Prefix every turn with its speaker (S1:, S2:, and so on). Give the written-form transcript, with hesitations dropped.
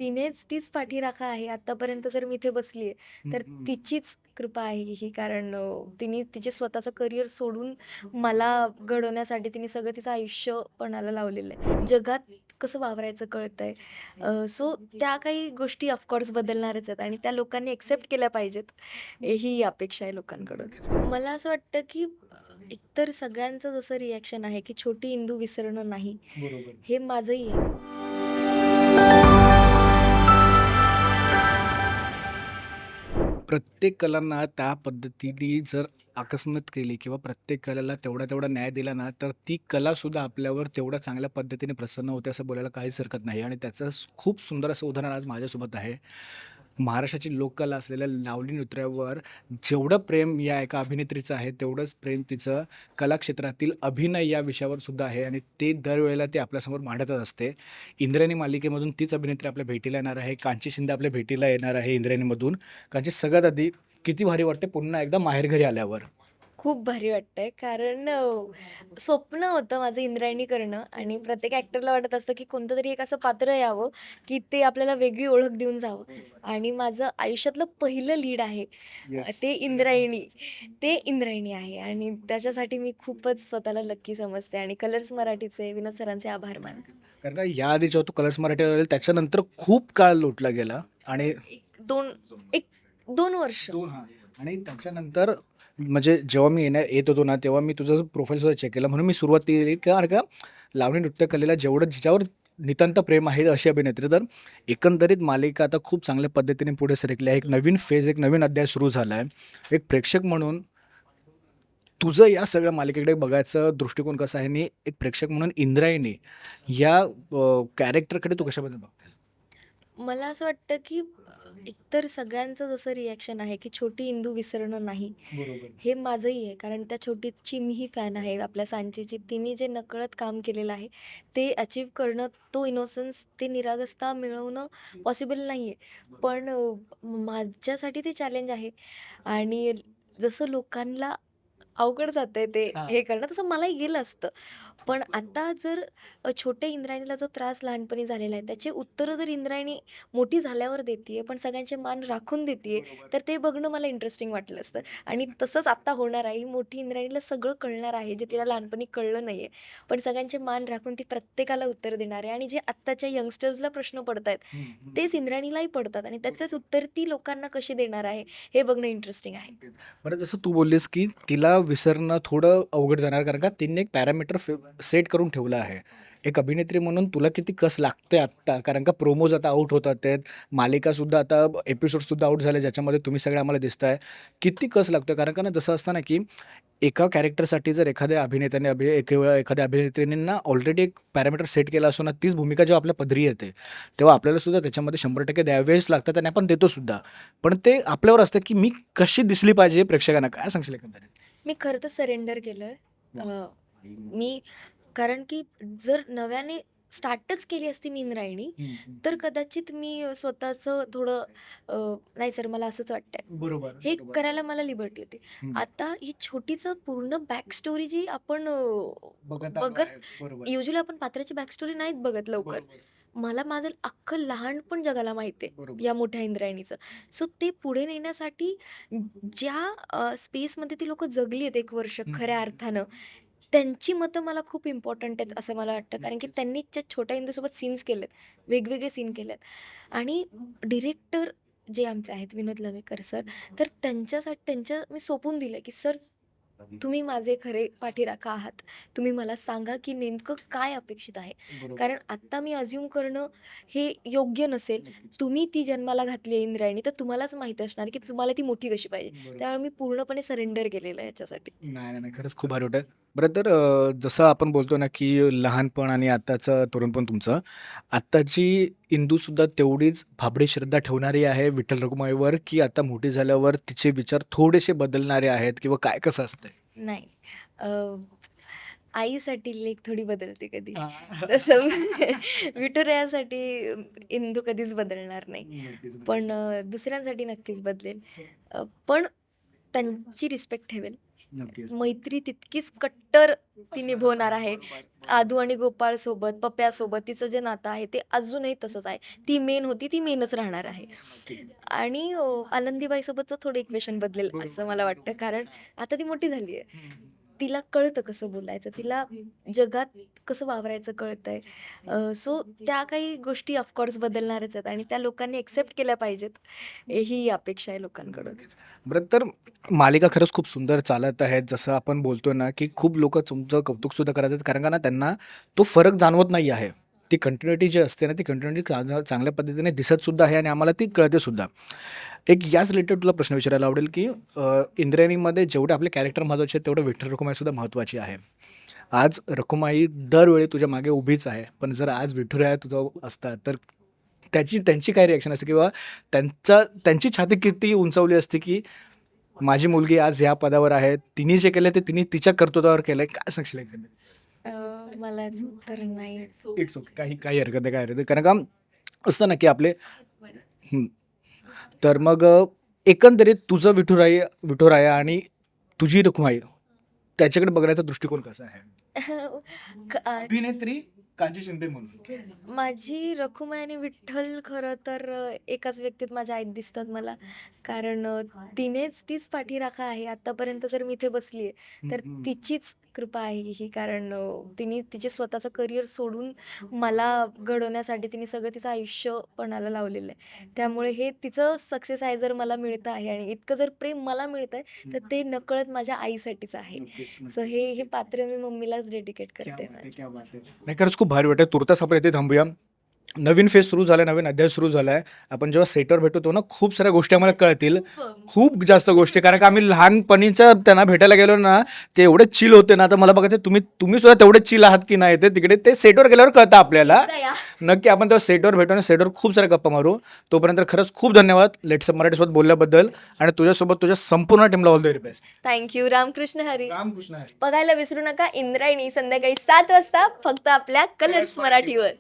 S1: तिनेच तीच पाठीराखा आहे. आत्तापर्यंत जर मी इथे बसली
S2: हं,
S1: तर
S2: हं.
S1: तिचीच कृपा आहे ही. कारण तिने तिचे स्वतःचं करिअर सोडून मला घडवण्यासाठी तिने सगळं तिचं आयुष्य पणाला लावलेलं आहे. जगात कसं वावरायचं कळतंय. सो त्या काही गोष्टी ऑफकोर्स बदलणारच आहेत आणि त्या लोकांनी एक्सेप्ट केल्या पाहिजेत. ही अपेक्षा आहे लोकांकडून.
S2: नक्कीच.
S1: मला असं वाटतं, की एकतर सगळ्यांचं जसं रिएक्शन आहे, की छोटी इंदू विसरणं नाही,
S2: बरोबर.
S1: हे माझंही आहे.
S2: प्रत्येक कलांना त्या पद्धतीने जर आकस्मित केली किंवा प्रत्येक कलेला तेवढा न्याय दिला ना, तर ती कलासुद्धा आपल्यावर तेवढ्या चांगल्या पद्धतीने प्रसन्न होते असं बोलायला काहीच हरकत नाही. आणि त्याचं खूप सुंदर असं उदाहरण आज माझ्यासोबत आहे. महाराष्ट्राची लोककला असलेल्या लावणी नृत्यावर जेवढं प्रेम या एका अभिनेत्रीचं आहे, तेवढंच प्रेम तिचं कलाक्षेत्रातील अभिनय या विषयावर सुद्धा आहे आणि ते दरवेळेला ती आपल्यासमोर मांडतच असते. इंद्रायणी मालिकेमधून तीच अभिनेत्री आपल्या भेटीला येणार आहे. कांची शिंदे आपल्या भेटीला येणार आहे इंद्रायणीमधून. कांची, सगळ्यात आधी किती भारी वाटते पुन्हा एकदा माहेरघरी आल्यावर.
S1: खूप भारी वाटतंय कारण स्वप्न होतं माझं इंद्रायणी करणं आणि प्रत्येक ॲक्टरला वाटत असतं, की कोणतं तरी एक असं पात्र यावं, की ते आपल्याला वेगळी ओळख देऊन जावं आणि माझं आयुष्यातलं पहिलं लीड आहे.
S2: येस.
S1: ते इंद्रायणी. ते इंद्रायणी आहे आणि त्याच्यासाठी मी खूपच स्वतःला लक्की समजते आणि कलर्स मराठीचे विनोद सरांचे आभार मानते.
S2: कारण का याआधी जेव्हा तू कलर्स मराठीला आलेला त्याच्यानंतर खूप काळ लोटला गेला आणि
S1: 2 एक 2 वर्ष.
S2: 2 हां. आणि त्याच्यानंतर म्हणजे जेव्हा मी येत होतो ना, तेव्हा मी तुझं प्रोफाईलसुद्धा चेक केलं. म्हणून मी सुरुवात केली कारण का लावणी नृत्य कलेला जेवढं जिच्यावर नितांत प्रेम आहे अशी अभिनेत्री. तर एकंदरीत मालिका आता खूप चांगल्या पद्धतीने पुढे सरकली आहे. एक नवीन फेज, एक नवीन अध्याय सुरू झाला आहे. एक प्रेक्षक म्हणून तुझं या सगळ्या मालिकेकडे बघायचा दृष्टिकोन कसा आहे आणि एक प्रेक्षक म्हणून इंद्रायणी या कॅरेक्टरकडे तू कशाबद्दल बघतेस?
S1: मला असं वाटतं, की एकतर सगळ्यांचं जसं रिएक्शन आहे, की छोटी इंदू विसरणं नाही,
S2: बरोबर.
S1: हे माझंही आहे. कारण त्या छोटीची मीही फॅन आहे. आपल्या सांचीची. तिने जे नकळत काम केलेलं आहे, ते अचीव्ह करणं, तो इनोसन्स, ते निरागसता मिळवणं पॉसिबल नाही आहे. पण माझ्यासाठी ते चॅलेंज आहे आणि जसं लोकांना अवघड जातंय ते
S2: हां.
S1: हे करणं, तसं मलाही गेलं असतं. पण आता जर छोट्या इंद्रायणीला जो त्रास लहानपणी झालेला आहे, त्याची उत्तरं जर इंद्रायणी मोठी झाल्यावर देतीये, पण सगळ्यांचे मान राखून देतीये,
S2: बरोबर.
S1: तर ते बघणं मला इंटरेस्टिंग वाटलं असतं.
S2: नक्कीच,
S1: आणि
S2: नक्कीच.
S1: तसंच आता होणार आहे. ही मोठी इंद्रायणीला सगळं कळणार आहे, जे तिला लहानपणी कळलं नाहीये. पण सगळ्यांचे मान राखून ती प्रत्येकाला उत्तर देणार आहे आणि जे आत्ताच्या यंगस्टर्सला प्रश्न पडतायत,
S2: हं, हं.
S1: तेच इंद्रायणीलाही पडतात आणि त्याचेच
S2: बरोबर.
S1: उत्तर ती लोकांना कशी देणार आहे, हे बघणं इंटरेस्टिंग आहे.
S2: नक्कीच. बरं, जसं तू बोललीस, की तिला विसरणं थोडं अवघड जाणार कारण का तिने एक पॅरामीटर सेट करून ठेवलं आहे. एक अभिनेत्री म्हणून तुला किती कस लागते आत्ता, कारण का प्रोमोज आता आउट होतात आहेत. मालिकासुद्धा आता एपिसोडसुद्धा आउट झाले ज्याच्यामध्ये तुम्ही सगळे आम्हाला दिसताय. किती कस लागतोय कारण का ना जसं असतं ना, की एका कॅरेक्टरसाठी जर एखाद्या अभिनेत्याने एखाद्या अभिनेत्रीने ना ऑलरेडी एक पॅरामीटर सेट केला असतो ना, तीच भूमिका जेव्हा आपल्या पदरी येते, तेव्हा आपल्याला सुद्धा त्याच्यामध्ये 100% द्यावेच लागतात आणि आपण देतो सुद्धा. पण ते आपल्यावर असतं, की मी कशी दिसली पाहिजे प्रेक्षकांना. काय सांगशील एकंदरीत?
S1: मी खरं तर सरेंडर केलंय.
S2: वाह!
S1: मी कारण की जर नव्याने स्टार्टच केली असती मी इंद्रायणी,
S2: हं, हं.
S1: तर कदाचित मी स्वतःचं थोडं अ, नाही सर मला असंच वाटतंय.
S2: बरोबर,
S1: हे
S2: बरोबर.
S1: करायला मला लिबर्टी होती.
S2: हं.
S1: आता ही छोटीचं पूर्ण बॅक स्टोरी जी आपण
S2: बघत आलो
S1: बघत
S2: आहे. बरोबर,
S1: युजुअली आपण पात्राची बॅक स्टोरी नाहीत बघत लवकर.
S2: बरोबर,
S1: मला माझं अख्खं लहानपण जगाला माहिती आहे,
S2: बरोबर.
S1: या मोठ्या इंद्रायणीचं. सो ते पुढे नेण्यासाठी ज्या स्पेसमध्ये ती लोकं जगली आहेत 1 वर्ष
S2: हं,
S1: खऱ्या
S2: हं.
S1: अर्थानं, त्यांची मतं मला खूप इम्पॉर्टंट आहेत असं मला वाटतं. कारण की
S2: नक्कीच.
S1: त्यांनी त्या छोट्या इंदूसोबत सीन्स केलेत, वेगवेगळे सीन केलेत आणि डिरेक्टर जे आमचे आहेत विनोद लवेकर सर, तर त्यांच्या मी सोपवून दिलं, की "सर तुम्ही माझे खरे पाठीराखा आहात. तुम्ही मला सांगा, की नेमकं काय अपेक्षित आहे?"
S2: बरोबर.
S1: कारण आत्ता मी अझ्युम करणं हे योग्य नसेल.
S2: नक्कीच.
S1: तुम्ही ती जन्माला घातली आहे इंद्रायणी, तर तुम्हालाच माहीत असणार, की तुम्हाला ती मोठी कशी पाहिजे.
S2: बरोबर.
S1: त्यामुळे मी पूर्णपणे सरेंडर केलेलं आहे याच्यासाठी.
S2: नाही, नाही, नाही. खरंच खूप भारी वाटतं. बरं, तर जसं आपण बोलतो ना, की लहानपण आणि आत्ताचं तरुणपण तुमचं. आत्ताची इंदूसुद्धा तेवढीच भाबडी श्रद्धा ठेवणारी आहे विठ्ठल रखुमाईवर, की आता मोठी झाल्यावर तिचे विचार थोडेसे बदलणारे आहेत किंवा काय कसं असतंय?
S1: नाही. अ, आईसाठी लेक थोडी बदलते कधी.
S2: हां.
S1: तसं विठुरायासाठी इंदू कधीच बदलणार नाही.
S2: नक्कीच, नक्कीच.
S1: पण दुसऱ्यांसाठी नक्कीच बदलेल. पण त्यांची रिस्पेक्ट ठेवेल.
S2: नक्कीच.
S1: मैत्री तितकीच कट्टर ती निभवणार आहे. आदू आणि गोपाळ सोबत, पप्प्यासोबत तिचं जे नातं आहे ते अजूनही तसंच आहे. ती मेन होती, ती मेनच राहणार आहे. आणि आनंदीबाईसोबतचं थोडं इक्वेशन बदलेल असं मला वाटतं. कारण आता ती मोठी झाली आहे. तिला कळतं कसं बोलायचं, तिला जगात कसं वावरायचं कळतंय. सो त्या काही गोष्टी ऑफकोर्स बदलणारच आहेत आणि त्या लोकांनी एक्सेप्ट केल्या पाहिजेत. ही अपेक्षा आहे लोकांकडून.
S2: बरं तर मालिका खरंच खूप सुंदर चालत आहेत. जसं आपण बोलतोय ना, की खूप लोकं तुमचं कौतुकसुद्धा करत आहेत. कारण का ना त्यांना तो फरक जाणवत नाही आहे. ती कंटिन्युटी जी असते ना, ती कंटिन्युटी चांगल्या पद्धतीने दिसतसुद्धा आहे आणि आम्हाला ती कळतेसुद्धा. एक याच रिलेटेड तुला प्रश्न विचारायला आवडेल, की इंद्रायणीमध्ये जेवढे आपले कॅरेक्टर महत्त्वाचे आहेत, तेवढं विठ्ठल रखुमाईसुद्धा महत्त्वाची आहे. आज रखुमाई दरवेळी तुझ्या मागे उभीच आहे. पण जर आज विठुराया तुझा असता, तर त्यांची काय रिएक्शन असते किंवा त्यांची छाती किती उंचावली असते, की माझी मुलगी आज या पदावर आहे. तिने जे केलं ते तिने तिच्या कर्तृत्वावर केलंय. काय सांगशील एकंदरीत?
S1: मला याचं उत्तर नाही.
S2: It's okay. काही काही हरकत नाही, काही हरकत नाही. कारण का असतं ना, की आपले हं. तर मग एकंदरीत तुझं विठुराया आणि तुझी रखुमाई त्याच्याकडे बघण्याचा दृष्टिकोन कसा आहे? अभिनेत्री कांची शिंदे म्हणून.
S1: माझी रखुमाई आणि विठ्ठल खरं तर एकाच व्यक्तीत माझ्या आईत दिसतात मला. कारण तीच पाठीराखा आहे. आत्तापर्यंत जर मी इथे बसली आहे, तर तिचीच कृपा आहे ही. कारण तिने तिचे स्वतःचं करिअर सोडून मला घडवण्यासाठी तिने सगळं तिचं आयुष्य पणाला लावलेलं आहे. त्यामुळे हे तिचं सक्सेस आहे जर मला मिळतं आहे आणि इतकं जर प्रेम मला मिळतं आहे, तर ते नकळत माझ्या आईसाठीच आहे. सो हे पात्र मी मम्मीलाच डेडिकेट करते माझ्या.
S2: नाही खरंच खूप भारी वाटतं. तुर्तास आपण इथे थांबूया. नवीन फेज सुरू झाला, नवीन अध्याय सुरू झालाय. आपण जेव्हा सेटवर भेटतो ना, खूप साऱ्या गोष्टी आम्हाला कळतील. खूप जास्त गोष्टी. कारण का आम्ही लहानपणीच्या त्यांना भेटायला गेलो ना, ते एवढे चिल होते ना. आता मला बघायचं तुम्ही सुद्धा तेवढे चिल आहात की नाही ते तिकडे ते सेटवर गेल्यावर कळतं आपल्याला.
S1: दया.
S2: नक्की आपण तेव्हा सेटवर भेटू आणि सेटवर खूप साऱ्या गप्पा मारू. तोपर्यंत खरंच खूप धन्यवाद लेट्स मराठीसोबत बोलल्याबद्दल आणि तुझ्यासोबत तुझ्या संपूर्ण टीमला all the very best.
S1: Thank you. Ramkrishna Hari.
S2: Ramkrishna.
S1: बघायला विसरू नका इंद्रायणी संध्याकाळी 7 वाजता फक्त आपल्या कलर्स मराठीवर.